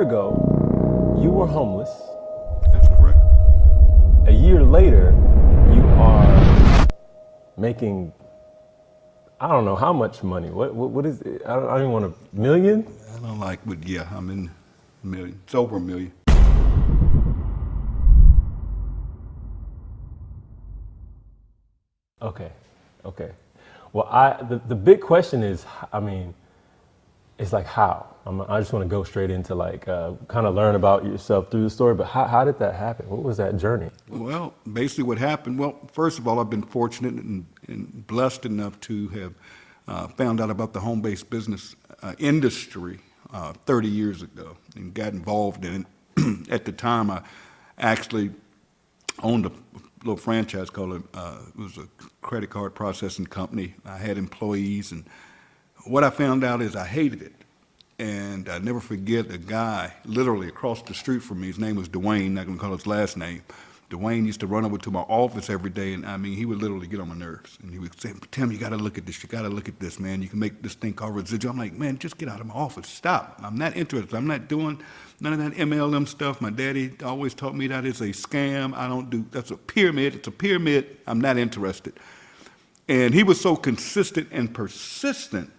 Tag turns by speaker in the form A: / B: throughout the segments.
A: year ago, you were homeless.
B: That's correct.
A: A year later, you are making, I don't know how much money. What is it? I don't even want a million?
B: I don't like, but yeah, I'm in a million. It's over $1 million.
A: Okay. Well, the big question is, it's like how? I just want to go straight into kind of learn about yourself through the story, but how did that happen? What was that journey?
B: Well, basically what happened, first of all, I've been fortunate and blessed enough to have found out about the home-based business industry 30 years ago and got involved in it. At the time, I actually owned a little franchise called, it was a credit card processing company. I had employees, and what I found out is I hated it. And I never forget a guy literally across the street from me. His name was Dwayne, not gonna call his last name. Dwayne used to run over to my office every day, and he would literally get on my nerves. And he would say, Tim, you gotta look at this, man. You can make this thing called residual. I'm like, man, just get out of my office, stop. I'm not interested, I'm not doing none of that MLM stuff. My daddy always taught me that is a scam. I don't do, that's a pyramid, it's a pyramid. I'm not interested. And he was so consistent and persistent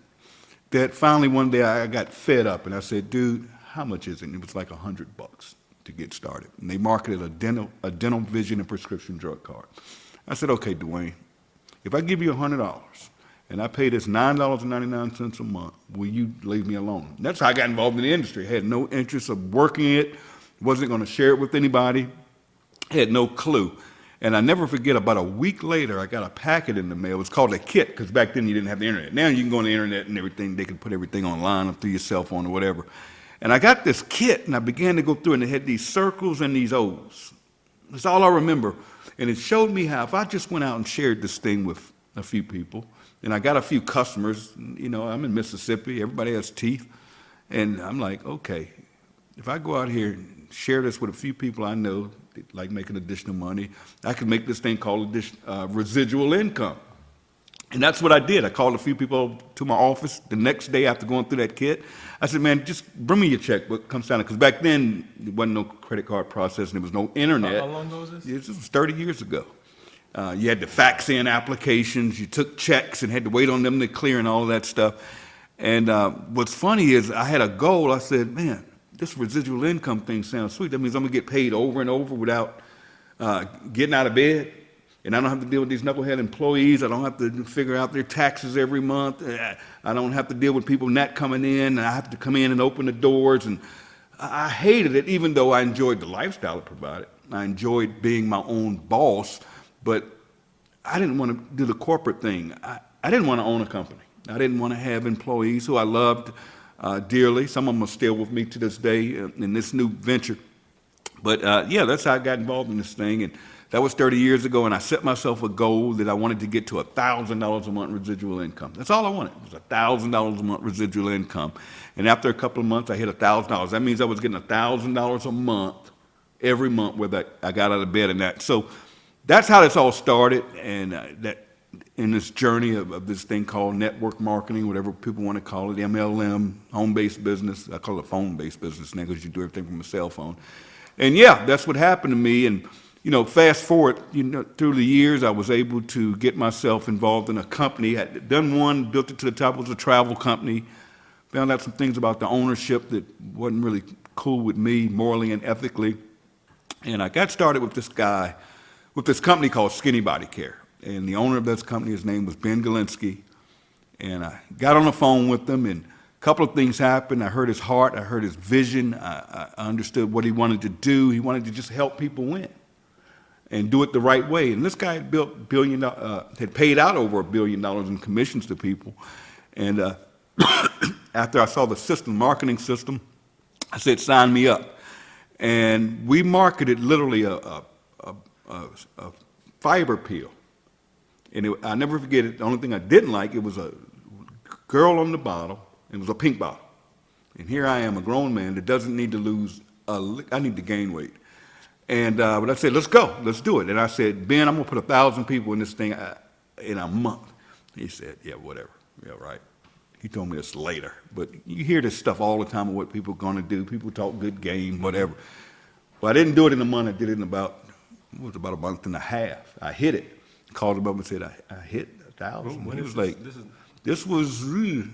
B: that finally one day I got fed up and I said, dude, how much is it? And it was like $100 to get started. And they marketed a dental vision and prescription drug card. I said, okay, Dwayne, if I give you $100 and I pay this $9.99 a month, will you leave me alone? And that's how I got involved in the industry. I had no interest of working it, wasn't gonna share it with anybody, had no clue. And I never forget, about a week later, I got a packet in the mail. It was called a kit, because back then you didn't have the internet. Now you can go on the internet and everything. They can put everything online or through your cell phone or whatever. And I got this kit, and I began to go through, and it had these circles and these O's. That's all I remember. And it showed me how if I just went out and shared this thing with a few people, and I got a few customers, you know, I'm in Mississippi, everybody has teeth. And I'm like, okay, if I go out here and share this with a few people I know, like making additional money, I could make this thing called residual income. And that's what I did. I called a few people to my office the next day after going through that kit. I said, man, just bring me your checkbook, comes down, because back then there wasn't no credit card processing, there was no internet.
A: How long ago was this?
B: This was 30 years ago. You had to fax in applications, you took checks and had to wait on them to clear and all of that stuff. And what's funny is I had a goal. I said, man, this residual income thing sounds sweet. That means I'm gonna get paid over and over without getting out of bed. And I don't have to deal with these knucklehead employees. I don't have to figure out their taxes every month. I don't have to deal with people not coming in. I have to come in and open the doors. And I hated it, even though I enjoyed the lifestyle it provided. I enjoyed being my own boss, but I didn't want to do the corporate thing. I didn't want to own a company. I didn't want to have employees who I loved dearly. Some of them are still with me to this day in this new venture. But yeah, that's how I got involved in this thing. And that was 30 years ago, and I set myself a goal that I wanted to get to $1,000 a month residual income. That's all I wanted, was $1,000 a month residual income. And after a couple of months, I hit $1,000. That means I was getting $1,000 a month, every month, whether I got out of bed and that. So that's how this all started, and that in this journey of this thing called network marketing, whatever people want to call it, MLM, home-based business. I call it phone-based business now because you do everything from a cell phone. And yeah, that's what happened to me. And you know, fast forward, you know, through the years, I was able to get myself involved in a company. I had done one, built it to the top. It was a travel company. Found out some things about the ownership that wasn't really cool with me, morally and ethically. And I got started with this guy, with this company called Skinny Body Care. And the owner of this company, his name was Ben Galinsky. And I got on the phone with him, and a couple of things happened. I heard his heart, I heard his vision. I understood what he wanted to do. He wanted to just help people win and do it the right way. And this guy had had paid out over $1 billion in commissions to people. And after I saw the system, marketing system, I said, sign me up. And we marketed literally a fiber peel. And I never forget it. The only thing I didn't like, it was a girl on the bottle. It was a pink bottle. And here I am, a grown man that doesn't need to lose I need to gain weight. And but I said, let's go, let's do it. And I said, Ben, I'm gonna put 1,000 people in this thing in a month. He said, yeah, whatever, yeah, right. he told me this later, but you hear this stuff all the time of what people are going to do. People talk good game, whatever. Well, I didn't do it in a month. I did it in about a month and a half. I hit it. Called him up and said, I hit 1,000.
A: When
B: He
A: is
B: was
A: this?
B: like, this was, I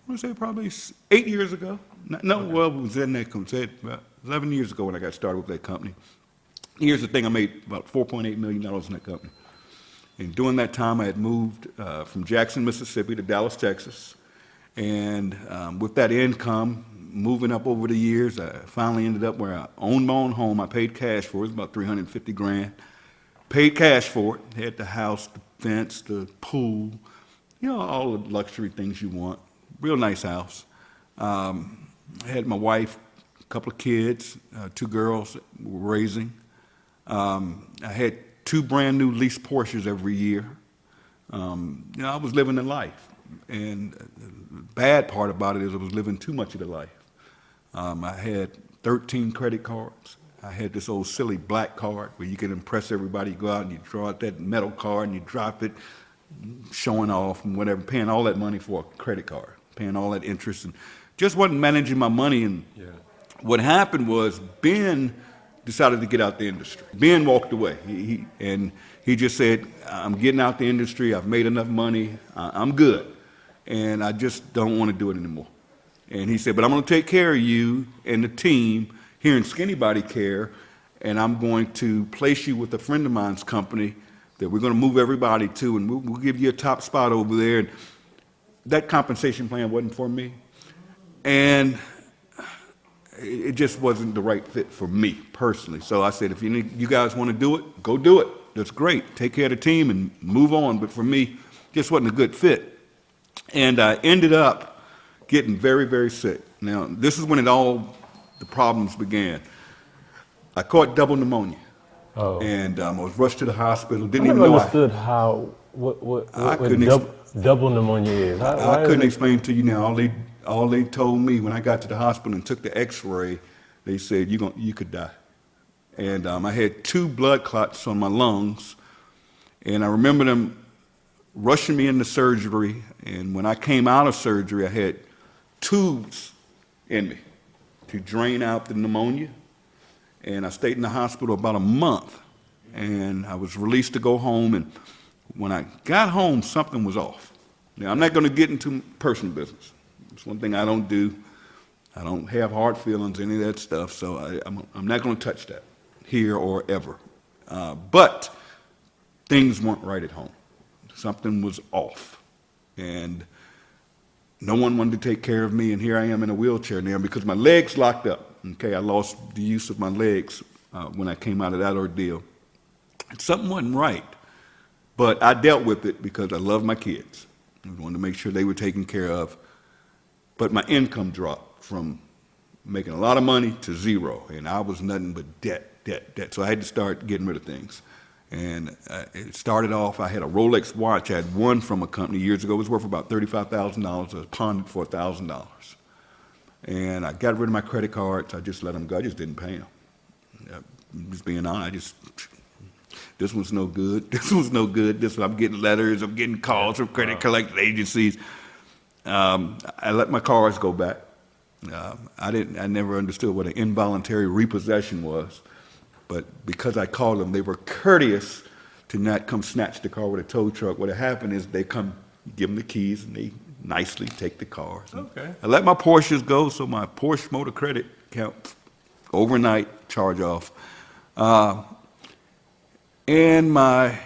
B: want to say probably 8 years ago. No, well, it was in that company, about 11 years ago when I got started with that company. Here's the thing, I made about $4.8 million in that company. And during that time, I had moved from Jackson, Mississippi to Dallas, Texas. And with that income, moving up over the years, I finally ended up where I owned my own home. I paid cash for it. It was about $350,000. Paid cash for it. Had the house, the fence, the pool, all the luxury things you want. Real nice house. I had my wife, a couple of kids, 2 girls that we were raising. I had 2 brand new leased Porsches every year. I was living the life. And the bad part about it is I was living too much of the life. I had 13 credit cards. I had this old silly black card where you can impress everybody. You go out and you draw out that metal card and you drop it, showing off and whatever, paying all that money for a credit card, paying all that interest, and just wasn't managing my money. And what happened was Ben decided to get out the industry. Ben walked away. He just said, I'm getting out the industry. I've made enough money. I'm good. And I just don't want to do it anymore. And he said, but I'm going to take care of you and the team here in Skinny Body Care, and I'm going to place you with a friend of mine's company that we're going to move everybody to, and we'll give you a top spot over there. And that compensation plan wasn't for me. And it just wasn't the right fit for me personally. So I said, if you guys want to do it, go do it. That's great. Take care of the team and move on. But for me, just wasn't a good fit. And I ended up getting very, very sick. Now, this is when the problems began. I caught double pneumonia.
A: Oh.
B: And I was rushed to the hospital.
A: I
B: Didn't
A: never
B: even know
A: understood what double pneumonia is.
B: I couldn't explain to you now. All they told me when I got to the hospital and took the X-ray, they said you could die. And I had 2 blood clots on my lungs, and I remember them rushing me into surgery. And when I came out of surgery, I had tubes in me to drain out the pneumonia. And I stayed in the hospital about a month, and I was released to go home. And when I got home, something was off. Now, I'm not going to get into personal business. It's one thing I don't do. I don't have hard feelings, any of that stuff, so I'm not going to touch that here or ever. But things weren't right at home. Something was off. And no one wanted to take care of me, and here I am in a wheelchair now because my legs locked up. Okay, I lost the use of my legs when I came out of that ordeal. Something wasn't right, but I dealt with it because I love my kids. I wanted to make sure they were taken care of. But my income dropped from making a lot of money to zero, and I was nothing but debt. So I had to start getting rid of things. And it started off, I had a Rolex watch I had won from a company years ago. It was worth about $35,000. I was pawned it for $1,000. And I got rid of my credit cards. I just let them go. I just didn't pay them. Just being honest, this was no good. This was no good. I'm getting letters. I'm getting calls from credit collecting agencies. I let my cars go back. I never understood what an involuntary repossession was. But because I called them, they were courteous to not come snatch the car with a tow truck. What had happened is they come, give them the keys, and they nicely take the cars.
A: Okay.
B: I let my Porsches go, so my Porsche Motor Credit account, overnight charge off. And my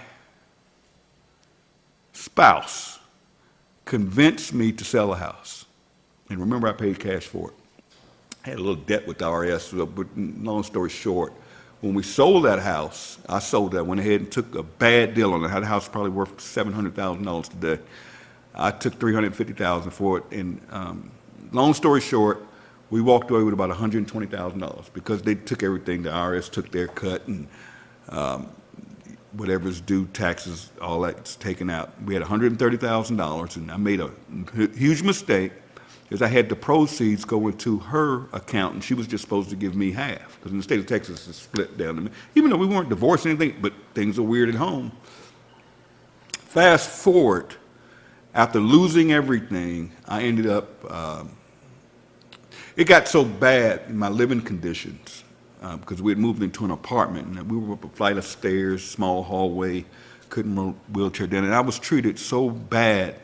B: spouse convinced me to sell a house. And remember, I paid cash for it. I had a little debt with the RS, but long story short, when we sold that house, I sold that, went ahead and took a bad deal on it. That house is probably worth $700,000 today. I took $350,000 for it, and long story short, we walked away with about $120,000 because they took everything. The IRS took their cut, and whatever's due, taxes, all that's taken out. We had $130,000, and I made a huge mistake because I had the proceeds go into her account, and she was just supposed to give me half because in the state of Texas, it's split down to me. Even though we weren't divorced or anything, but things are weird at home. Fast forward, After losing everything, I ended up, it got so bad in my living conditions, because we had moved into an apartment, and we were up a flight of stairs, small hallway, couldn't wheelchair down, and I was treated so bad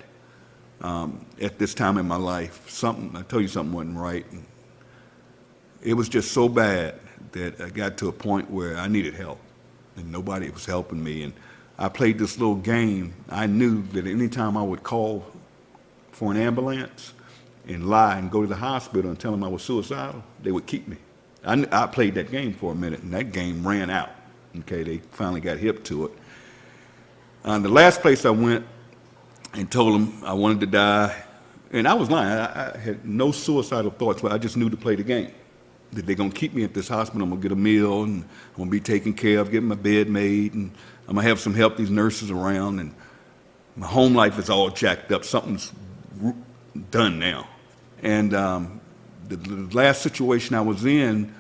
B: at this time in my life. I tell you something wasn't right. And it was just so bad that I got to a point where I needed help, and nobody was helping me. And I played this little game. I knew that anytime I would call for an ambulance and lie and go to the hospital and tell them I was suicidal, they would keep me. I played that game for a minute, and that game ran out. Okay, they finally got hip to it. The last place I went and told them I wanted to die, and I was lying. I had no suicidal thoughts, but I just knew to play the game. That they're gonna keep me at this hospital, I'm gonna get a meal, and I'm gonna be taken care of, getting my bed made, and I'm gonna have some help, these nurses around, and my home life is all jacked up. Something's done now. And the last situation I was in,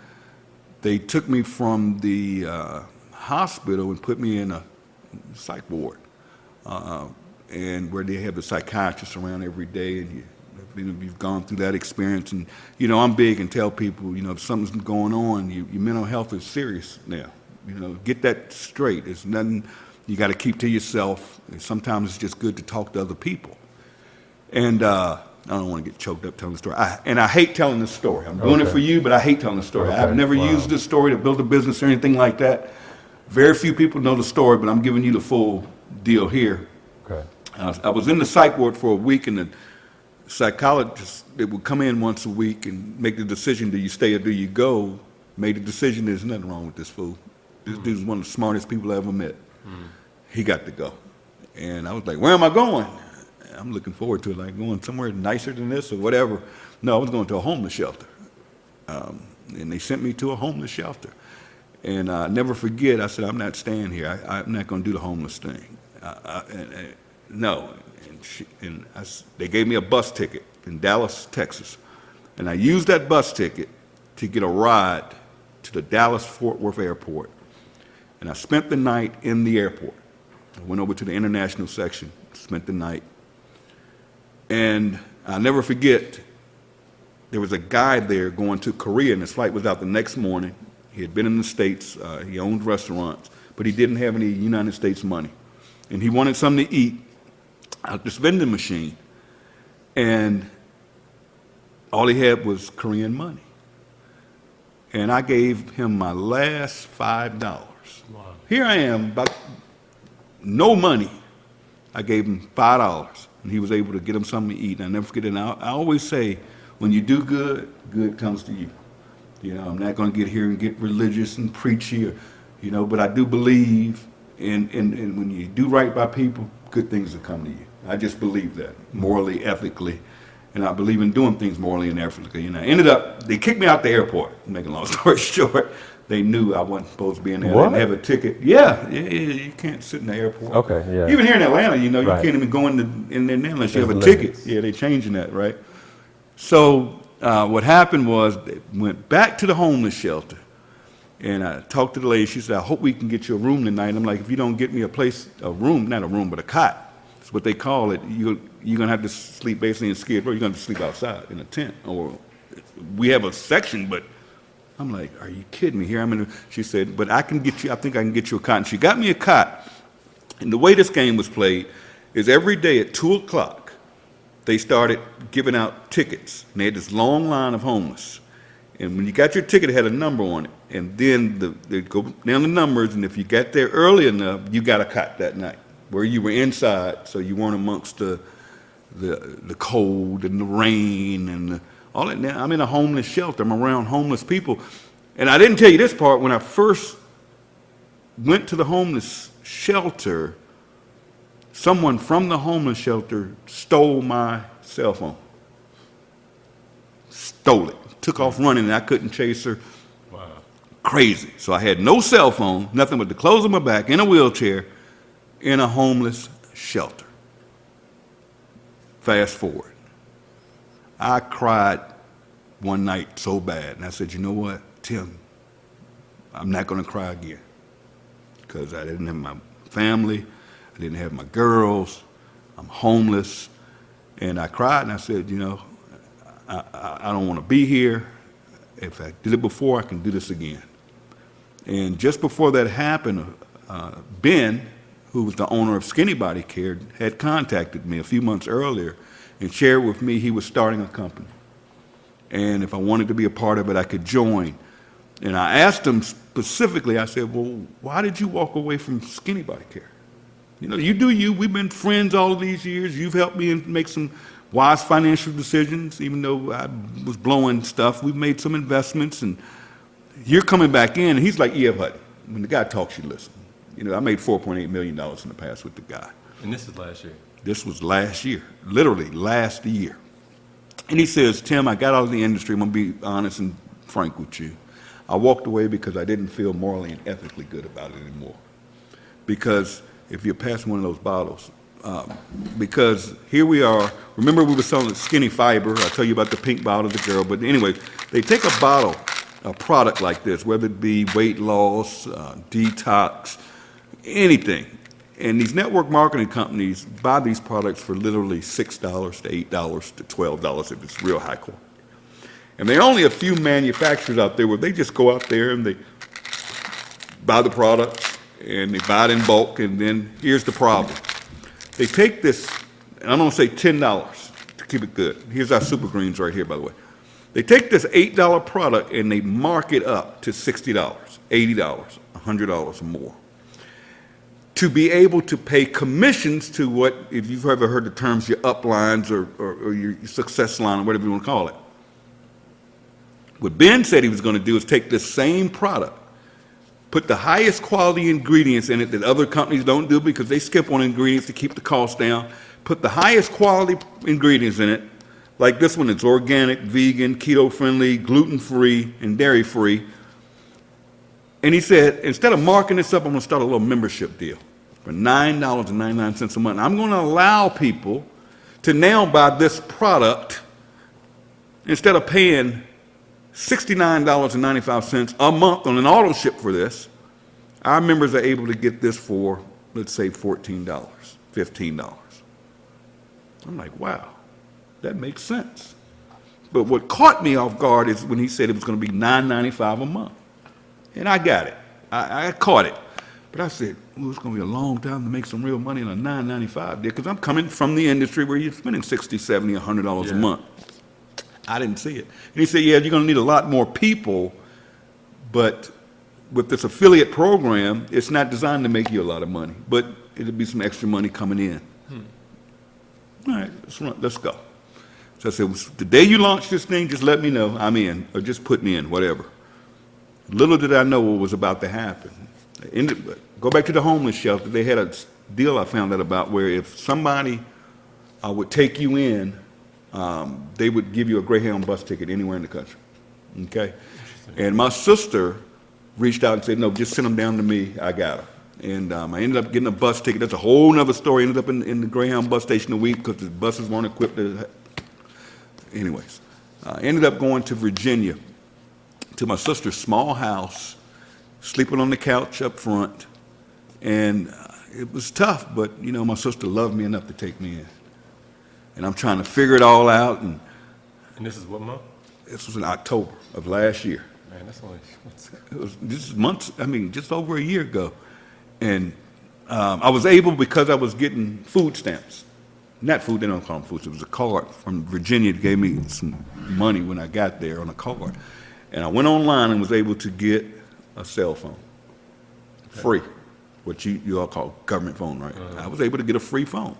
B: they took me from the hospital and put me in a psych ward, and where they have the psychiatrists around every day, and you've gone through that experience. And you know, I'm big and tell people, you know, if something's going on, your mental health is serious now. You know, get that straight. It's nothing you got to keep to yourself. And sometimes it's just good to talk to other people. And I don't want to get choked up telling the story. I hate telling this story. I'm doing it for you, but I hate telling the story.
A: Okay.
B: I've never used this story to build a business or anything like that. Very few people know the story, but I'm giving you the full deal here.
A: Okay.
B: I was in the psych ward for a week, and the psychologist that would come in once a week and make the decision, do you stay or do you go, made the decision, there's nothing wrong with this fool. This dude's one of the smartest people I ever met. He got to go. And I was like, where am I going? I'm looking forward to it, like going somewhere nicer than this or whatever. No, I was going to a homeless shelter. And they sent me to a homeless shelter. And I never forget, I said, I'm not staying here. I'm not going to do the homeless thing. No. They gave me a bus ticket in Dallas, Texas. And I used that bus ticket to get a ride to the Dallas-Fort Worth airport. And I spent the night in the airport. I went over to the international section, spent the night. And I'll never forget, there was a guy there going to Korea, and his flight was out the next morning. He had been in the States, he owned restaurants, but he didn't have any United States money. And he wanted something to eat out this vending machine. And all he had was Korean money. And I gave him my last $5. Wow. Here I am, about no money. I gave him $5, and he was able to get him something to eat. And I never forget it. And I always say, when you do good, good comes to you. You know, I'm not going to get here and get religious and preachy, or, you know, but I do believe in when you do right by people, good things will come to you. I just believe that, morally, ethically, and I believe in doing things morally and ethically. And I ended up, they kicked me out the airport, making a long story short. They knew I wasn't supposed to be in there.
A: What?
B: I didn't have a ticket. Yeah, you can't sit in the airport.
A: Okay, yeah.
B: Even here in Atlanta, you know, you
A: Right.
B: can't even go in there now unless you have a
A: There's
B: ticket.
A: limits.
B: Yeah, they're changing that, right? So what happened was they went back to the homeless shelter, and I talked to the lady. She said, I hope we can get you a room tonight. I'm like, if you don't get me a room, not a room, but a cot, that's what they call it, you're going to have to sleep basically in Skid Row. You're going to have to sleep outside in a tent. Or we have a section, but I'm like, are you kidding me? Here I'm in. She said, but I think I can get you a cot. And she got me a cot. And the way this game was played is every day at 2 o'clock, they started giving out tickets. And they had this long line of homeless. And when you got your ticket, it had a number on it. And then they'd go down the numbers, and if you got there early enough, you got a cot that night, where you were inside, so you weren't amongst the cold and the rain and all that. Now I'm in a homeless shelter. I'm around homeless people. And I didn't tell you this part. When I first went to the homeless shelter, someone from the homeless shelter stole my cell phone. Stole it. Took off running, and I couldn't chase her.
A: Wow.
B: Crazy. So I had no cell phone, nothing but the clothes on my back, in a wheelchair, in a homeless shelter. Fast forward. I cried one night so bad, and I said, you know what, Tim, I'm not going to cry again, because I didn't have my family, I didn't have my girls, I'm homeless, And I cried and I said, you know, I don't want to be here. If I did it before, I can do this again. And just before that happened, Ben, who was the owner of Skinny Body Care, had contacted me a few months earlier and shared with me he was starting a company. And if I wanted to be a part of it, I could join. And I asked him specifically, I said, well, why did you walk away from Skinny Body Care? You know, you do you. We've been friends all of these years. You've helped me make some wise financial decisions, even though I was blowing stuff. We've made some investments, and you're coming back in. And he's like E.F. Hutton. When the guy talks, you listen. You know, I made $4.8 million in the past with the guy.
A: And this is last year?
B: This was last year, literally last year. And he says, Tim, I got out of the industry. I'm going to be honest and frank with you. I walked away because I didn't feel morally and ethically good about it anymore. Because if you're passing one of those bottles, because here we are. Remember we were selling Skinny Fiber. I'll tell you about the pink bottle of the girl. But anyway, they take a bottle, a product like this, whether it be weight loss, detox, anything. And these network marketing companies buy these products for literally $6 to $8 to $12 if it's real high quality. And there are only a few manufacturers out there where they just go out there and they buy the products and they buy it in bulk, and then here's the problem. They take this, and I'm gonna say $10 to keep it good. Here's our Super Greens right here, by the way. They take this $8 product and they mark it up to $60, $80, $100 or more, to be able to pay commissions to what, if you've ever heard the terms, your uplines or your success line or whatever you want to call it. What Ben said he was going to do is take this same product, put the highest quality ingredients in it that other companies don't do because they skip on ingredients to keep the cost down, put the highest quality ingredients in it, like this one, it's organic, vegan, keto-friendly, gluten-free, and dairy-free. And he said, instead of marking this up, I'm going to start a little membership deal for $9.99 a month. I'm going to allow people to now buy this product instead of paying $69.95 a month on an auto ship for this. Our members are able to get this for, let's say, $14, $15. I'm like, wow, that makes sense. But what caught me off guard is when he said it was going to be $9.95 a month. And I got it. I caught it. But I said, well, it's going to be a long time to make some real money on a $9.95 deal, because I'm coming from the industry where you're spending $60, $70, $100 a month. I didn't see it. And he said, yeah, you're going to need a lot more people, but with this affiliate program, it's not designed to make you a lot of money, but it'll be some extra money coming in. All right, let's go. So I said, the day you launch this thing, just let me know. I'm in, or just put me in, whatever. Little did I know what was about to happen. Go back to the homeless shelter. They had a deal I found out about where if somebody would take you in, they would give you a Greyhound bus ticket anywhere in the country. Okay? And my sister reached out and said, no, just send them down to me. I got them. And I ended up getting a bus ticket. That's a whole nother story. Ended up in the Greyhound bus station a week because the buses weren't equipped. Anyways, I ended up going to Virginia to my sister's small house, sleeping on the couch up front. And it was tough, but, you know, my sister loved me enough to take me in. And I'm trying to figure it all out. And
A: this is what month?
B: This was in October of last year.
A: Man, that's only
B: this is months, I mean, just over a year ago. And I was able, because I was getting food stamps. Not food, they don't call them food, it was a card from Virginia that gave me some money when I got there on a card. And I went online and was able to get a cell phone, free, what you all call government phone, right? I was able to get a free phone.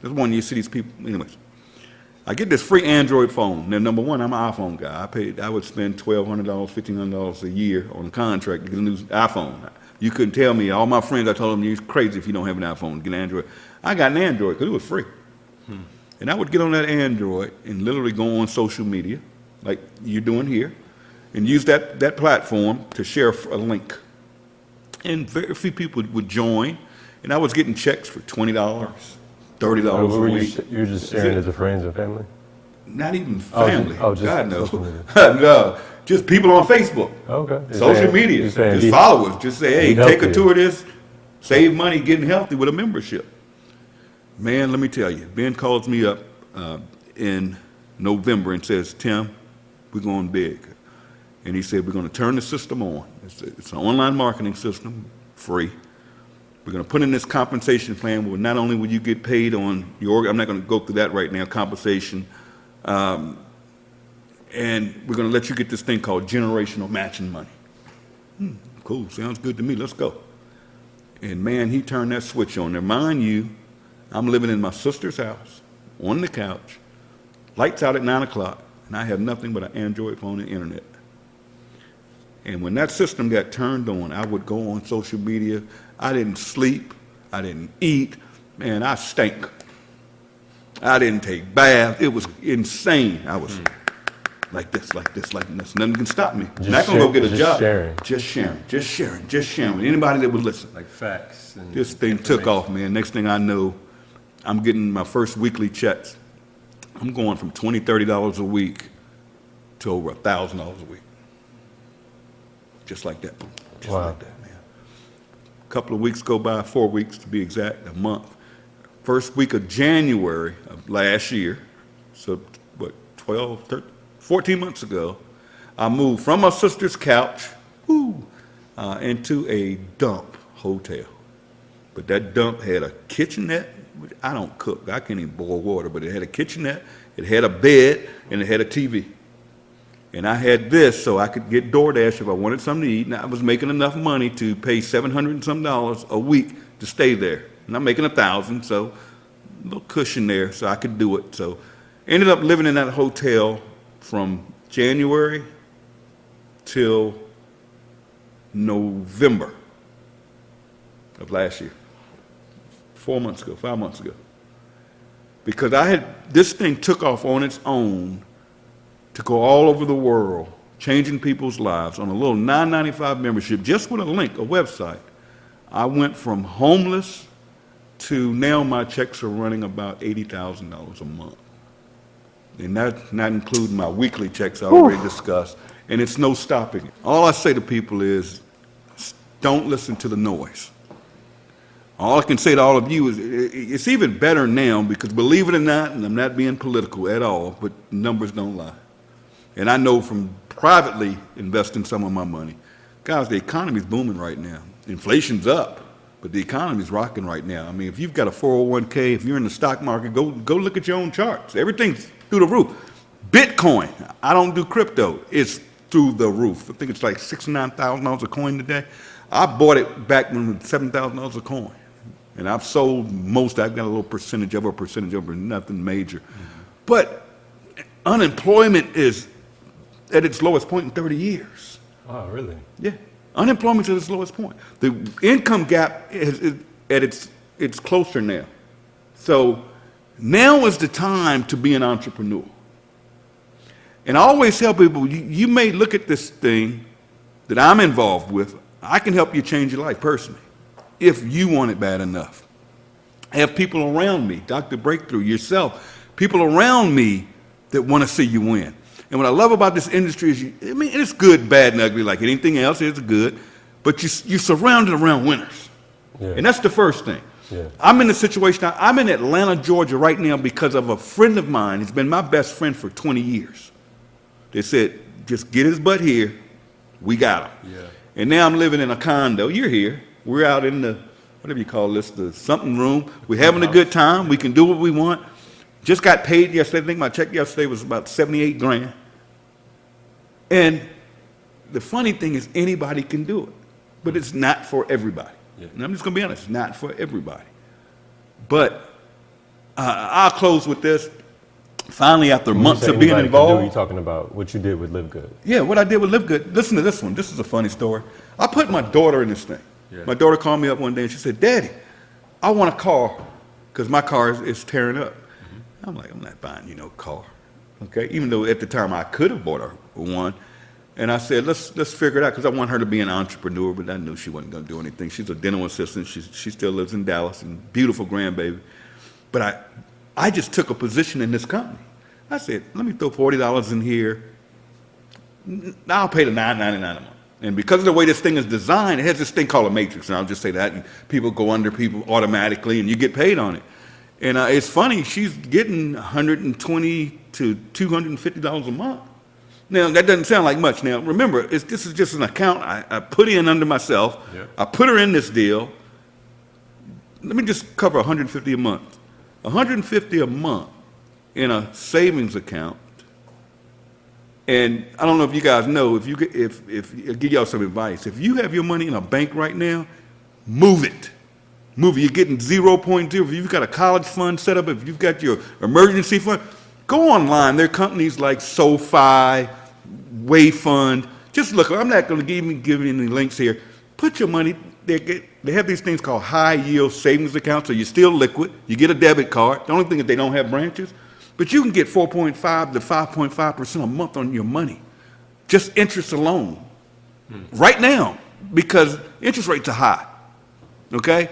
B: That's one you see these people, anyways. I get this free Android phone. Now, number one, I'm an iPhone guy. I would spend $1,200, $1,500 a year on a contract to get a new iPhone. You couldn't tell me, all my friends, I told them, you're crazy if you don't have an iPhone, get an Android. I got an Android because it was free. And I would get on that Android and literally go on social media, like you're doing here, and use that platform to share a link. And very few people would join, and I was getting checks for $20, $30 a week.
A: You were just sharing it to friends and family?
B: Not even family.
A: Just
B: God, no.
A: social media.
B: No, just people on Facebook.
A: Okay.
B: Social media. Just followers. Just say, hey, take a tour of this, save money getting healthy with a membership. Man, let me tell you, Ben calls me up in November and says, Tim, we're going big. And he said, we're going to turn the system on. It's an online marketing system, free. We're going to put in this compensation plan where not only will you get paid on your, I'm not going to go through that right now, compensation, and we're going to let you get this thing called generational matching money. Cool, sounds good to me, let's go. And man, he turned that switch on there. Mind you, I'm living in my sister's house, on the couch, lights out at 9 o'clock, and I have nothing but an Android phone and internet. And when that system got turned on, I would go on social media. I didn't sleep, I didn't eat, man, I stank. I didn't take baths, it was insane. I was like this. Nothing can stop me. I'm not gonna go get a job. Just sharing. Anybody that would listen.
A: Like facts. And
B: this thing took off, man. Next thing I know, I'm getting my first weekly checks. I'm going from $20, $30 a week to over $1,000 a week. Just like that. Just like that, man. A couple of weeks go by, 4 weeks to be exact, a month. First week of January of last year, so what, 12, 13, 14 months ago, I moved from my sister's couch into a dump hotel. But that dump had a kitchenette. I don't cook, I can't even boil water, but it had a kitchenette, it had a bed, and it had a TV. And I had this so I could get DoorDash if I wanted something to eat, and I was making enough money to pay $700 and some a week to stay there. And I'm making $1,000, so a little cushion there so I could do it. So ended up living in that hotel from January till November of last year. 4 months ago, 5 months ago. Because this thing took off on its own to go all over the world, changing people's lives on a little $9.95 membership, just with a link, a website. I went from homeless to now my checks are running about $80,000 a month. And that's not including my weekly checks I already discussed. And it's no stopping it. All I say to people is, don't listen to the noise. All I can say to all of you is, it's even better now because believe it or not, and I'm not being political at all, but numbers don't lie. And I know from privately investing some of my money, guys, the economy's booming right now. Inflation's up, but the economy's rocking right now. I mean, if you've got a 401k, if you're in the stock market, go look at your own charts. Everything's through the roof. Bitcoin, I don't do crypto, it's through the roof. I think it's like $69,000 a coin today. I bought it back when it was $7,000 a coin. And I've sold most, I've got a little percentage of nothing major. But unemployment is at its lowest point in 30 years.
A: Oh, really?
B: Yeah. Unemployment's at its lowest point. The income gap is at it's closer now. So now is the time to be an entrepreneur. And I always tell people, you may look at this thing that I'm involved with, I can help you change your life personally, if you want it bad enough. I have people around me, Dr. Breakthrough, yourself, people around me that want to see you win. And what I love about this industry is, it's good, bad, and ugly like anything else. It's good, but you're surrounded around winners. Yeah. And that's the first thing. Yeah. I'm in a situation, I'm in Atlanta, Georgia right now because of a friend of mine. He's been my best friend for 20 years. They said, just get his butt here, we got him. Yeah. And now I'm living in a condo. You're here. We're out in the, whatever you call this, the something room. We're having a good time. We can do what we want. Just got paid yesterday. I think my check yesterday was about 78 grand. And the funny thing is anybody can do it, but it's not for everybody. Yeah. And I'm just going to be honest, it's not for everybody. But I'll close with this. Finally, after months of being involved.
A: You're talking about what you did with LiveGood.
B: Yeah, what I did with LiveGood. Listen to this one. This is a funny story. I put my daughter in this thing. Yeah. My daughter called me up one day and she said, Daddy, I want a car because my car is tearing up. I'm like, I'm not buying you no car, okay? Even though at the time I could have bought her one. And I said, let's figure it out because I want her to be an entrepreneur, but I knew she wasn't going to do anything. She's a dental assistant. She still lives in Dallas, and beautiful grandbaby. But I just took a position in this company. I said, let me throw $40 in here. I'll pay the $9.99 a month. And because of the way this thing is designed, it has this thing called a matrix, and I'll just say that, and people go under people automatically, and you get paid on it. And it's funny, she's getting $120 to $250 a month. Now, that doesn't sound like much. Now, remember, this is just an account I put in under myself.
A: Yep.
B: I put her in this deal. Let me just cover $150 a month. $150 a month in a savings account. And I don't know if you guys know, if I'll give y'all some advice. If you have your money in a bank right now, move it. Move it. You're getting 0.0. If you've got a college fund set up, if you've got your emergency fund, go online. There are companies like SoFi, Wayfund. Just look. I'm not going to give you any links here. Put your money. They have these things called high yield savings accounts, so you're still liquid. You get a debit card. The only thing is they don't have branches. But you can get 4.5 to 5.5% a month on your money, just interest alone, right now, because interest rates are high. Okay?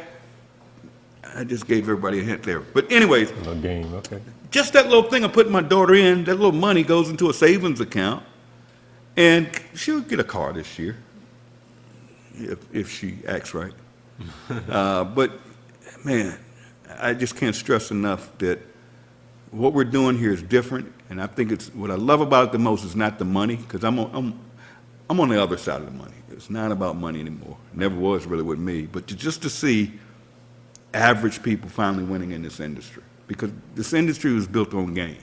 B: I just gave everybody a hint there. But anyways,
A: No game. Okay.
B: just that little thing I put my daughter in, that little money goes into a savings account, and she'll get a car this year, if she acts right. But man, I just can't stress enough that what we're doing here is different, and I think it's what I love about it the most is not the money, because I'm on the other side of the money. It's not about money anymore. It never was really with me, but just to see average people finally winning in this industry, because this industry was built on game.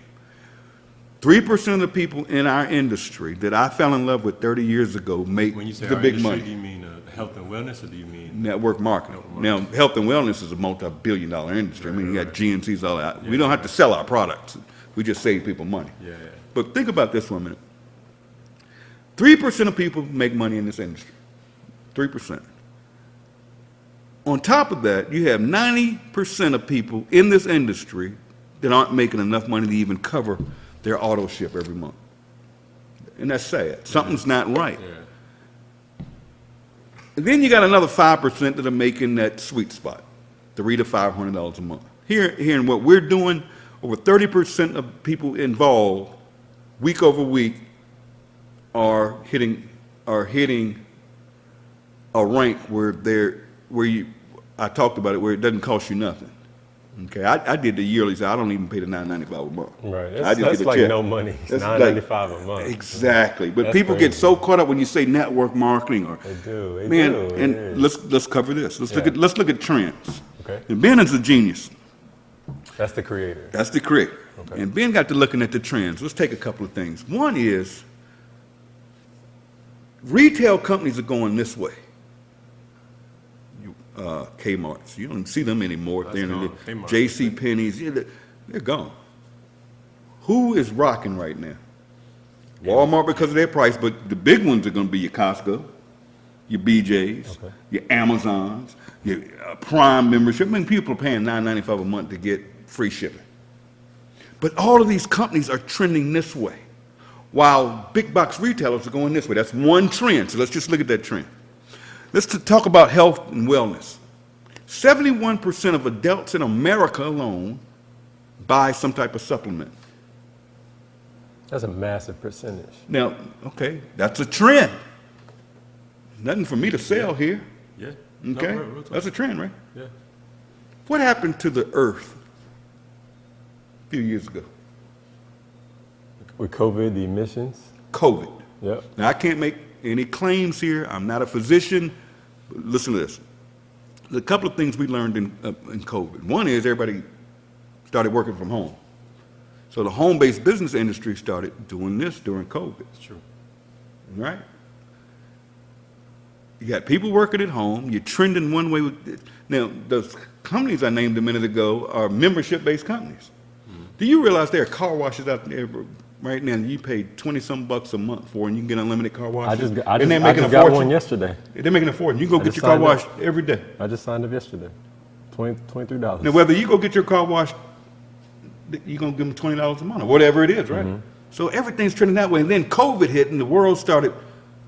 B: 3% of the people in our industry that I fell in love with 30 years ago make
A: When you say
B: the
A: our
B: big
A: industry,
B: money.
A: do you mean health and wellness, or do you mean
B: Network marketing. Now, health and wellness is a multi-billion-dollar industry. I mean, you got GNCs, all that. We don't have to sell our products. We just save people money.
A: Yeah.
B: But think about this for a minute. 3% of people make money in this industry. 3%. On top of that, you have 90% of people in this industry that aren't making enough money to even cover their auto ship every month. And that's sad. Something's not right.
A: Yeah.
B: And then you got another 5% that are making that sweet spot, $300 to $500 a month. Here in what we're doing, over 30% of people involved, week over week, are hitting a rank I talked about it, where it doesn't cost you nothing. Okay, I did the yearly, so I don't even pay the $9.95 a month.
A: Right.
B: I just
A: That's
B: get a
A: like
B: check.
A: no money. It's
B: That's
A: $9.95 a month.
B: Exactly. But
A: That's
B: people get
A: crazy.
B: so caught up when you say network marketing or
A: They do.
B: man,
A: It
B: and
A: is.
B: let's cover this. Let's
A: Yeah.
B: look at trends.
A: Okay.
B: And Ben is a genius.
A: That's the creator.
B: That's the creator.
A: Okay.
B: And Ben got to looking at the trends. Let's take a couple of things. One is retail companies are going this way. Kmart's, you don't see them anymore.
A: That's
B: They're in
A: gone.
B: the
A: Kmart.
B: J.C. Penney's, they're gone. Who is rocking right now? Walmart because of their price, but the big ones are going to be your Costco, your BJ's,
A: Okay.
B: your Amazons, your Prime membership. I mean, people are paying $9.95 a month to get free shipping. But all of these companies are trending this way, while big box retailers are going this way. That's one trend, so let's just look at that trend. Let's talk about health and wellness. 71% of adults in America alone buy some type of supplement.
A: That's a massive percentage.
B: Now, okay, that's a trend. Nothing for me to sell here,
A: Yeah.
B: okay?
A: No, we'll talk.
B: That's a trend, right?
A: Yeah.
B: What happened to the earth a few years ago?
A: With COVID, the emissions.
B: COVID.
A: Yep.
B: Now, I can't make any claims here. I'm not a physician. But listen to this. There's a couple of things we learned in COVID. One is everybody started working from home. So the home-based business industry started doing this during COVID.
A: It's true.
B: Right? You got people working at home. You're trending one way with it. Now, those companies I named a minute ago are membership-based companies. Do you realize there are car washes out there right now you pay $20-some bucks a month for, and you can get unlimited car washes?
A: I
B: And they're
A: just
B: making a
A: got
B: fortune.
A: one yesterday.
B: They're making a fortune. You can go
A: I
B: get
A: just
B: your car
A: signed up.
B: washed every day.
A: I just signed up yesterday. $23.
B: Now, whether you go get your car washed, you're going to give them $20 a month or whatever it is, right? So everything's trending that way. And then COVID hit, and the world started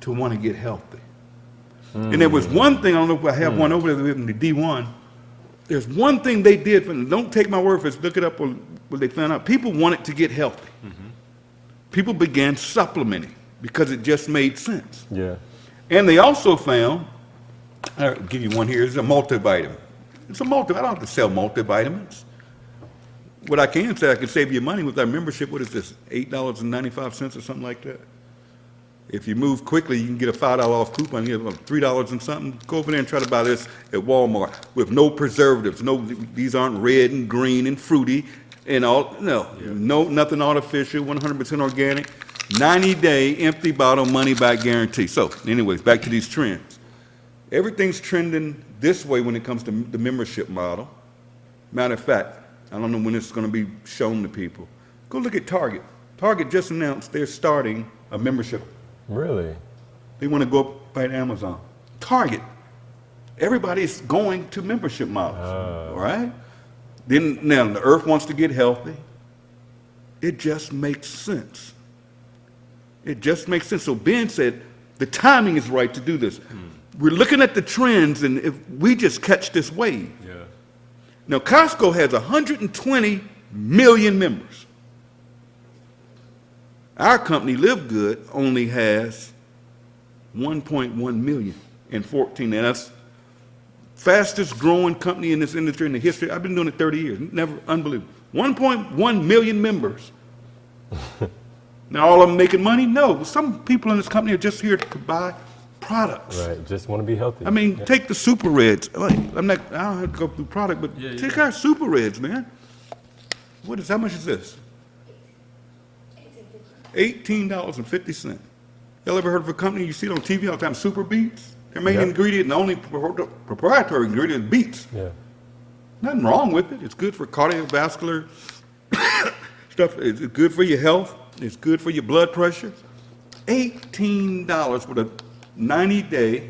B: to want to get healthy. And there was one thing, I don't know if I have one over there in the D1. There's one thing they did, don't take my word for it, look it up what they found out. People wanted to get healthy. People began supplementing because it just made sense.
A: Yeah.
B: And they also found, I'll give you one here, it's a multivitamin. It's a multivitamin. I don't have to sell multivitamins. what I can say, I can save you money with our membership. What is this, $8.95 or something like that? If you move quickly, you can get a $5 off coupon. You have $3 and something. Go over there and try to buy this at Walmart with no preservatives. No, these aren't red and green and fruity and all. No, nothing artificial. 100% organic. 90-day empty bottle money back guarantee. So, anyways, back to these trends. Everything's trending this way when it comes to the membership model. Matter of fact, I don't know when it's going to be shown to people. Go look at Target. Target just announced they're starting a membership.
A: Really?
B: They want to go up by Amazon. Target. Everybody's going to membership models, all right? Then now the earth wants to get healthy. It just makes sense. It just makes sense. So Ben said the timing is right to do this. We're looking at the trends, and if we just catch this wave.
A: Yeah.
B: Now Costco has 120 million members. Our company, LiveGood, only has 1.1 million in 14. And that's fastest growing company in this industry in the history. I've been doing it 30 years. Never, unbelievable. 1.1 million members. Now all of them making money? No. Some people in this company are just here to buy products.
A: Right. Just want to be healthy.
B: I mean, take the Super Reds. I don't have to go through product, but take our Super Reds, man. How much is this? $18.50. Y'all ever heard of a company you see it on TV all the time, Super Beets? Their main ingredient and the only proprietary ingredient is beets.
A: Yeah.
B: Nothing wrong with it. It's good for cardiovascular stuff. It's good for your health. It's good for your blood pressure. $18 with a 90-day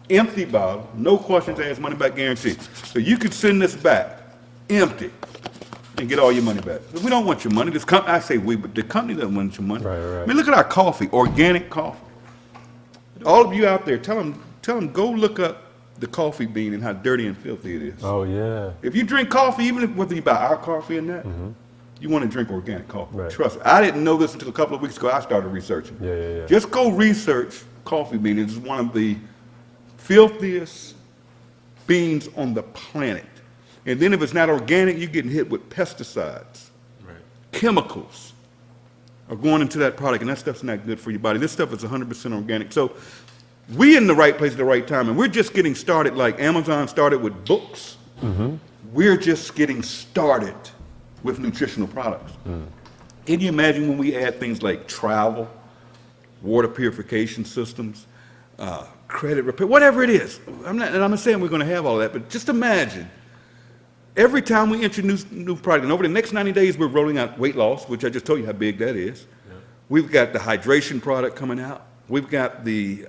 B: empty bottle, no questions asked, money back guarantee. So you can send this back empty and get all your money back. But we don't want your money. This company, I say we, but the company doesn't want your money.
A: Right.
B: I mean, look at our coffee, organic coffee. All of you out there, tell them, go look up the coffee bean and how dirty and filthy it is.
A: Oh, yeah.
B: If you drink coffee, even whether you buy our coffee or not, you want to drink organic coffee.
A: Right.
B: Trust me. I didn't know this until a couple of weeks ago. I started researching.
A: Yeah.
B: Just go research coffee bean. It's one of the filthiest beans on the planet. And then if it's not organic, you're getting hit with pesticides. Right. Chemicals are going into that product, and that stuff's not good for your body. This stuff is 100% organic. So we're in the right place at the right time, and we're just getting started like Amazon started with books. We're just getting started with nutritional products. Can you imagine when we add things like travel, water purification systems, credit repair, whatever it is? I'm not saying we're going to have all that, but just imagine every time we introduce new product, and over the next 90 days, we're rolling out weight loss, which I just told you how big that is. Yeah. We've got the hydration product coming out. We've got the,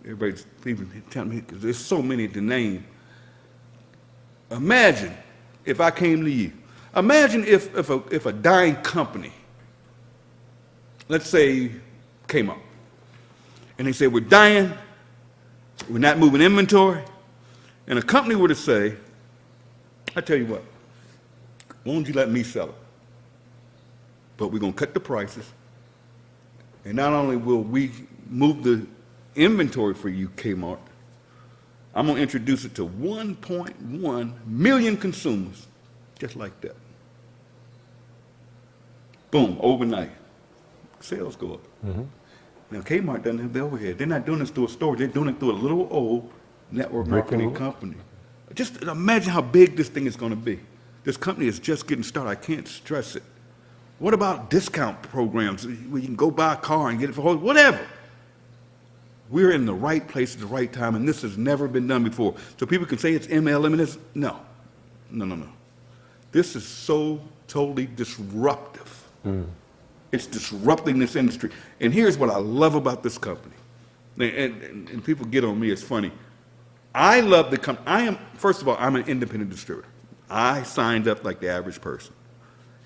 B: everybody's even telling me, because there's so many to name. Imagine if I came to you. Imagine if a dying company, let's say came up, and they said, we're dying, we're not moving inventory, and a company were to say, I tell you what, why don't you let me sell it? But we're going to cut the prices, and not only will we move the inventory for you, Kmart, I'm going to introduce it to 1.1 million consumers, just like that. Boom, overnight. Sales go up. Now, Kmart doesn't have the overhead. They're not doing this through a store. They're doing it through a little old network marketing company. Just imagine how big this thing is going to be. This company is just getting started. I can't stress it. What about discount programs where you can go buy a car and get it for whatever? We're in the right place at the right time, and this has never been done before. So people can say it's MLM, and it's no. This is so totally disruptive. It's disrupting this industry. And here's what I love about this company. And people get on me, it's funny. I love the company. First of all, I'm an independent distributor. I signed up like the average person.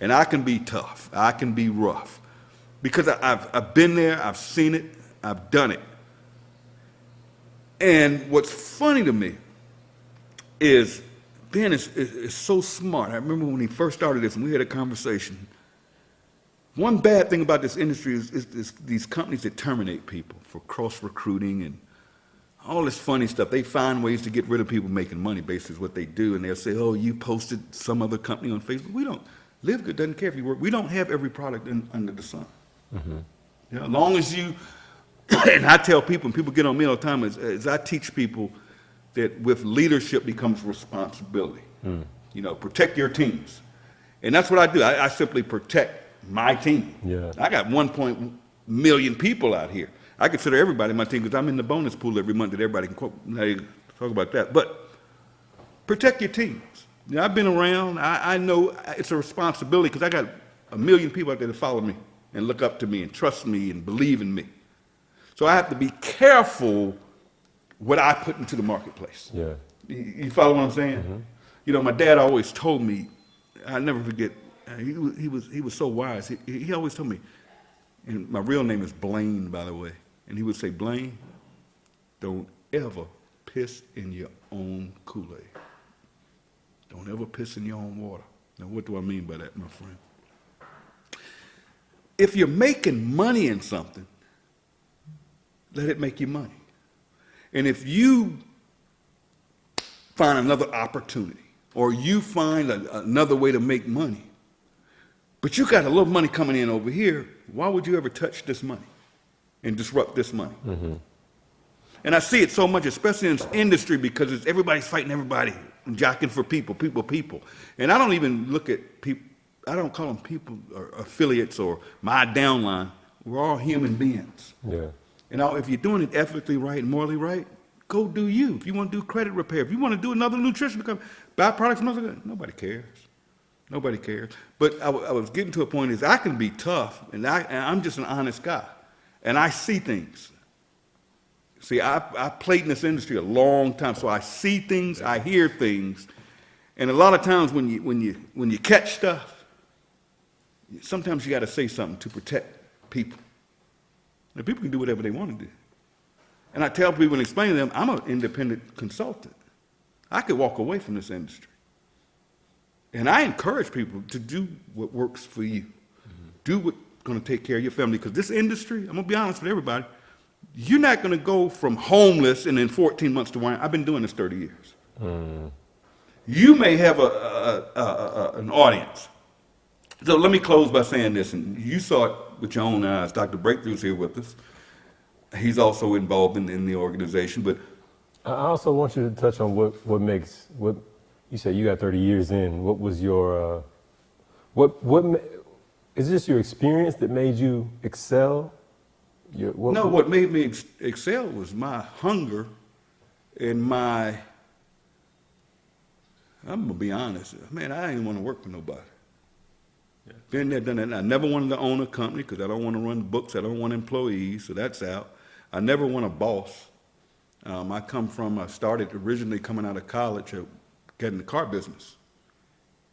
B: And I can be tough. I can be rough. Because I've been there, I've seen it, I've done it. And what's funny to me is Ben is so smart. I remember when he first started this and we had a conversation. One bad thing about this industry is these companies that terminate people for cross-recruiting and all this funny stuff. They find ways to get rid of people making money, basically is what they do. And they'll say, oh, you posted some other company on Facebook. We don't. LiveGood doesn't care if you work. We don't have every product under the sun. Mm-hmm. You know, as long as you, and I tell people, and people get on me all the time, as I teach people that with leadership becomes responsibility. Mm. You know, protect your teams. And that's what I do. I simply protect my team. Yeah. I got 1 million people out here. I consider everybody my team because I'm in the bonus pool every month that everybody can quote. Now, talk about that. But protect your teams. You know, I've been around. I know it's a responsibility because I got 1 million people out there that follow me and look up to me and trust me and believe in me. So I have to be careful what I put into the marketplace. Yeah. You follow what I'm saying? Mm-hmm. You know, my dad always told me, I'll never forget, he was so wise. He always told me, and my real name is Blaine, by the way, and he would say, Blaine, don't ever piss in your own Kool-Aid. Don't ever piss in your own water. Now, what do I mean by that, my friend? If you're making money in something, let it make you money. And if you find another opportunity or you find another way to make money, but you got a little money coming in over here, why would you ever touch this money and disrupt this money? Mm-hmm. And I see it so much, especially in this industry, because everybody's fighting everybody and jockeying for people. And I don't even look at people, I don't call them people or affiliates or my downline. We're all human beings. Yeah. And if you're doing it ethically right and morally right, go do you. If you want to do credit repair, if you want to do another nutrition, buy products from other, nobody cares. Nobody cares. But I was getting to a point is I can be tough, and I'm just an honest guy, and I see things. See, I played in this industry a long time, so I see things, I hear things, and a lot of times when you catch stuff, sometimes you got to say something to protect people. Now, people can do whatever they want to do. And I tell people and explain to them, I'm an independent consultant. I could walk away from this industry. And I encourage people to do what works for you. Mm-hmm. Do what's going to take care of your family. Because this industry, I'm going to be honest with everybody, you're not going to go from homeless and in 14 months to wine. I've been doing this 30 years. Mm. You may have an audience. So let me close by saying this, and you saw it with your own eyes. Dr. Breakthrough's here with us. He's also involved in the organization. But
A: I also want you to touch on what makes, what you said you got 30 years in. What was your, is this your experience that made you excel?
B: What made me excel was my hunger and I'm going to be honest, man, I didn't want to work for nobody. Yeah. Been there, done that. I never wanted to own a company because I don't want to run books. I don't want employees, so that's out. I never want a boss. I started originally coming out of college, getting the car business.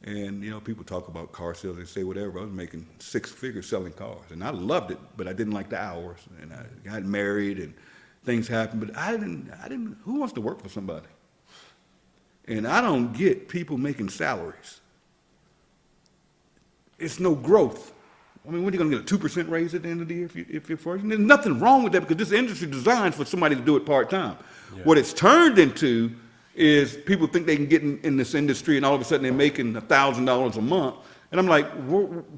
B: And, you know, people talk about car sales, they say whatever. I was making 6 figures selling cars. And I loved it, but I didn't like the hours. And I got married and things happened. But I didn't, who wants to work for somebody? And I don't get people making salaries. It's no growth. I mean, when are you going to get a 2% raise at the end of the year if you're first? And there's nothing wrong with that because this industry is designed for somebody to do it part-time. Yeah. What it's turned into is people think they can get in this industry and all of a sudden they're making $1,000 a month. And I'm like,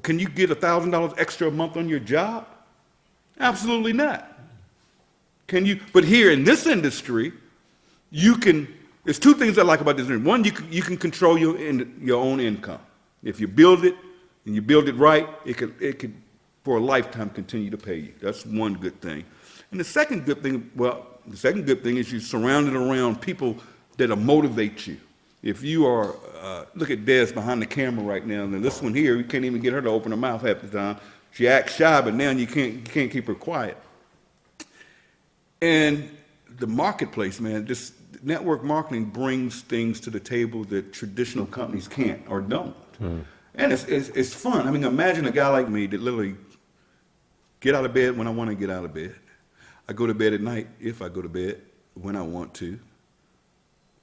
B: can you get $1,000 extra a month on your job? Absolutely not. Can you? But here in this industry, you can, there's 2 things I like about this industry. One, you can control your own income. If you build it, and you build it right, it could for a lifetime continue to pay you. That's one good thing. And the second good thing is you're surrounded around people that'll motivate you. If you are, look at Des behind the camera right now, and this one here, you can't even get her to open her mouth half the time. She acts shy, but now you can't keep her quiet. And the marketplace, man, this network marketing brings things to the table that traditional companies can't or don't. And it's fun. I mean, imagine a guy like me that literally get out of bed when I want to get out of bed. I go to bed at night if I go to bed when I want to.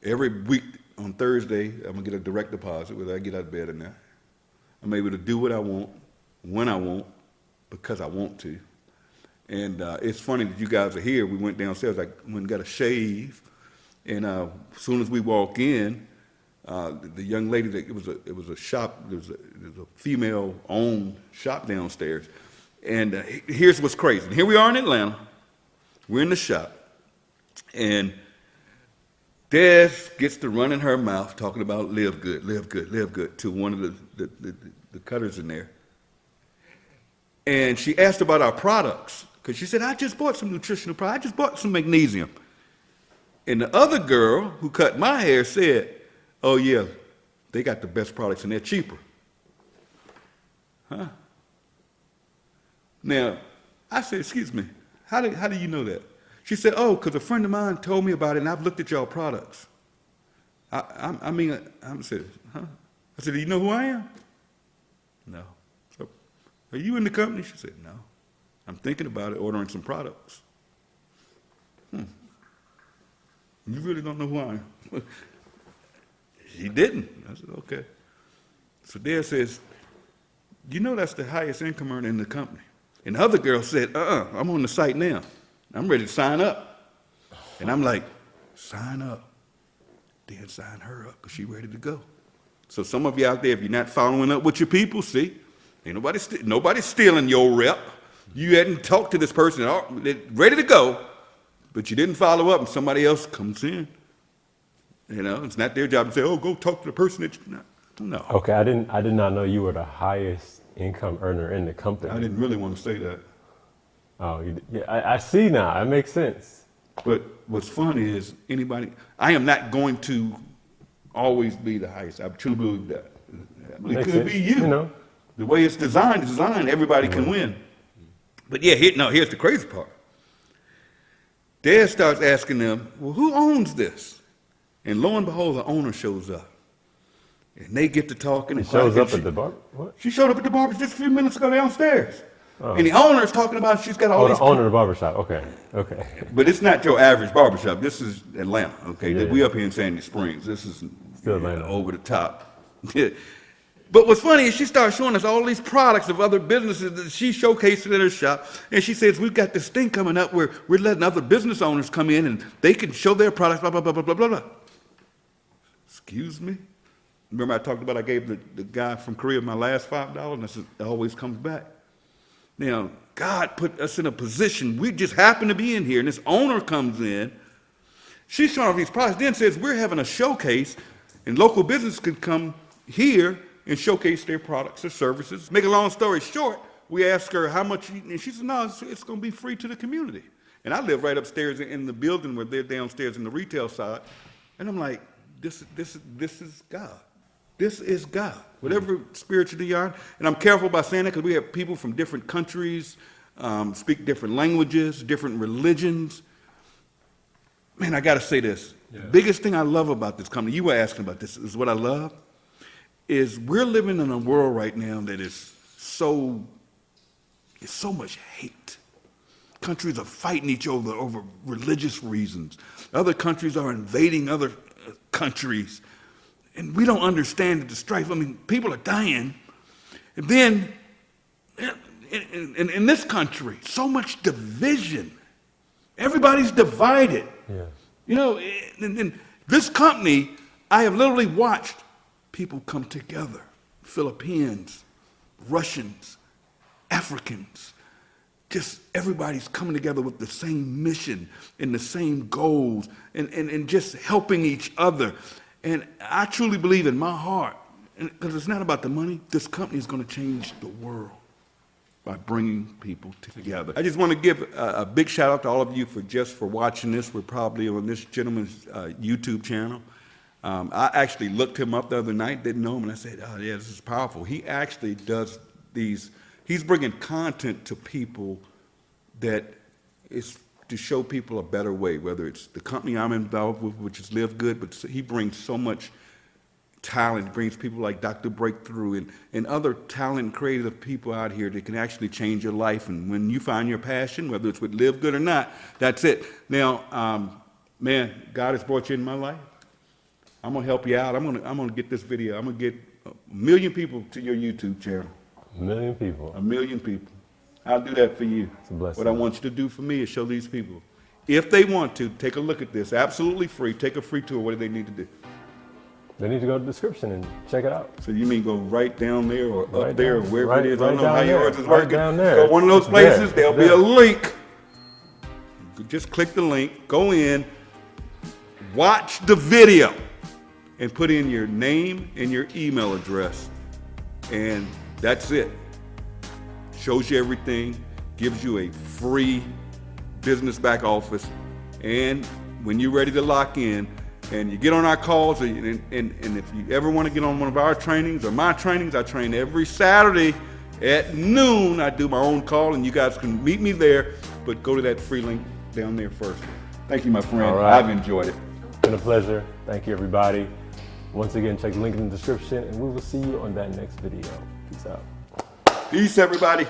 B: Every week on Thursday, I'm going to get a direct deposit whether I get out of bed or not. I'm able to do what I want, when I want, because I want to. And it's funny that you guys are here. We went downstairs, I went and got a shave, and as soon as we walk in, the young lady, it was a shop, there was a female-owned shop downstairs. And here's what's crazy. And here we are in Atlanta. We're in the shop, and Des gets to running her mouth talking about live good, live good, live good to one of the cutters in there. And she asked about our products, because she said, I just bought some nutritional products. I just bought some magnesium. And the other girl who cut my hair said, oh, yeah, they got the best products and they're cheaper. Huh? Now, I said, excuse me, how do you know that? She said, oh, because a friend of mine told me about it and I've looked at y'all products. I said, huh? I said, do you know who I am? No. So, are you in the company? She said, no. I'm thinking about it, ordering some products. You really don't know who I am? She didn't. I said, okay. So Dad says, you know that's the highest income earner in the company. And the other girl said, I'm on the site now. I'm ready to sign up. And I'm like, sign up. Dad signed her up because she's ready to go. So some of you out there, if you're not following up with your people, see, ain't nobody's stealing your rep. You hadn't talked to this person, they're ready to go, but you didn't follow up and somebody else comes in. You know, it's not their job to say, oh, go talk to the person that you're not. No.
A: Okay, I did not know you were the highest income earner in the company.
B: I didn't really want to say that.
A: Oh, yeah, I see now. It makes sense.
B: But what's funny is I am not going to always be the highest. I truly believe that. It could be you.
A: know.
B: The way it's designed, everybody can win. But yeah, here's the crazy part. Dad starts asking them, well, who owns this? And lo and behold, the owner shows up. And they get to talking.
A: He shows up at the bar? What?
B: She showed up at the barber just a few minutes ago downstairs. Oh. And the owner's talking about she's got all these.
A: The owner of the barbershop. Okay.
B: But it's not your average barbershop. This is Atlanta. Okay,
A: Yeah.
B: We up here in Sandy Springs. This is
A: Still Atlanta.
B: Over the top. But what's funny is she starts showing us all these products of other businesses that she showcased in her shop. And she says, we've got this thing coming up where we're letting other business owners come in and they can show their products, blah, blah, blah, blah, blah, blah, blah. Excuse me? Remember I talked about I gave the guy from Korea my last $5, and I said, it always comes back. Now, God put us in a position, we just happen to be in here, and this owner comes in. She's showing off these products, then says, we're having a showcase, and local business can come here and showcase their products or services. Make a long story short, we asked her how much, and she said, no, it's going to be free to the community. And I live right upstairs in the building where they're downstairs in the retail side. And I'm like, this is God. This is God. Whatever spirituality you are. And I'm careful about saying that because we have people from different countries, speak different languages, different religions. Man, I got to say this. Yeah. The biggest thing I love about this company, you were asking about this, is what I love, is we're living in a world right now that is so much hate. Countries are fighting each other over religious reasons. Other countries are invading other countries. And we don't understand the strife. I mean, people are dying. And then, in this country, so much division. Everybody's divided.
A: Yeah.
B: You know, in this company, I have literally watched people come together. Philippines, Russians, Africans. Just everybody's coming together with the same mission and the same goals and just helping each other. And I truly believe in my heart, because it's not about the money, this company is going to change the world by bringing people together. I just want to give a big shout out to all of you for watching this. We're probably on this gentleman's YouTube channel. I actually looked him up the other night, didn't know him, and I said, oh yeah, this is powerful. He actually does these, he's bringing content to people that is to show people a better way, whether it's the company I'm involved with, which is LiveGood, but he brings so much talent, brings people like Dr. Breakthrough and other talent, creative people out here that can actually change your life. And when you find your passion, whether it's with LiveGood or not, that's it. Now, man, God has brought you in my life. I'm gonna help you out. I'm gonna get this video. I'm gonna get 1 million people to your YouTube channel.
A: 1 million people.
B: 1 million people. I'll do that for you.
A: It's a blessing.
B: What I want you to do for me is show these people, if they want to, take a look at this, absolutely free, take a free tour. What do they need to do?
A: They need to go to the description and check it out.
B: So you mean go right down there or
A: Right
B: up there or
A: down-
B: wherever
A: right-
B: it is? I don't
A: right
B: know how
A: down there.
B: yours is
A: Right
B: working.
A: down there.
B: Go one of those
A: It's there.
B: places, there'll
A: It's
B: be a
A: there.
B: link. Just click the link, go in, watch the video, and put in your name and your email address. And that's it. Shows you everything, gives you a free business back office. And when you're ready to lock in, and you get on our calls, and if you ever want to get on one of our trainings or my trainings, I train every Saturday at noon. I do my own call, and you guys can meet me there, but go to that free link down there first. Thank you, my friend.
A: All right.
B: I've enjoyed it.
A: Been a pleasure. Thank you, everybody. Once again, check the link in the description, and we will see you on that next video. Peace out.
B: Peace, everybody.